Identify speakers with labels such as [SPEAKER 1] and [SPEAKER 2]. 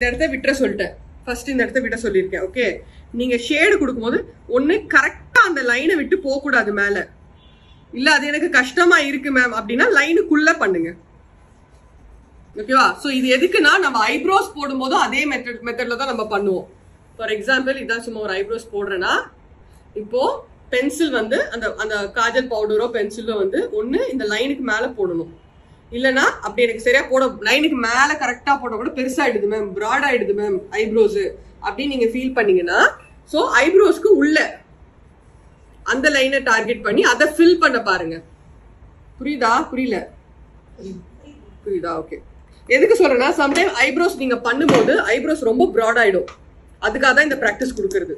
[SPEAKER 1] இந்த இடத்த விட்டுற சொல்லிட்டேன். ஃபர்ஸ்ட் இந்த இடத்த விட சொல்லியிருக்கேன். ஓகே, நீங்க ஷேடு கொடுக்கும்போது ஒண்ணு கரெக்டா அந்த லைனை விட்டு போக கூடாது மேல. இல்ல அது எனக்கு கஷ்டமா இருக்கு மேம் அப்படின்னா லைனுக்குள்ள பண்ணுங்க. ஓகேவா? சோ இது எதுக்குன்னா நம்ம ஐப்ரோஸ் போடும்போது அதே மெத்தட்ல தான் நம்ம பண்ணுவோம். ஃபார் எக்ஸாம்பிள் இதான் சும்மா ஒரு ஐப்ரோஸ் போடுறேன்னா இப்போ பென்சில் வந்து அந்த அந்த காஜல் பவுடரோ பென்சிலோ வந்து ஒண்ணு இந்த லைனுக்கு மேல போடணும். இல்லனா அப்படி எனக்கு சரியா போட லைனுக்கு மேல கரெக்டா போட கூட பெருசாயிடுது மேம், பிராட் ஆயிடுது மேம் ஐப்ரோஸ் அப்படின்னு நீங்க ஃபீல் பண்ணீங்கன்னா சோ ஐப்ரோஸ்க்கு உள்ள அந்த லைனை டார்கெட் பண்ணி அதை ஃபில் பண்ண பாருங்க. புரியுதா? புரியல? புரியுதா? ஓகே. எதுக்கு சொல்றேன்னா சம்டைம் ஐப்ரோஸ் நீங்க பண்ணும்போது ஐப்ரோஸ் ரொம்ப பிராட் ஆயிடும். அதுக்காக தான் இந்த பிராக்டிஸ் கொடுக்கறது.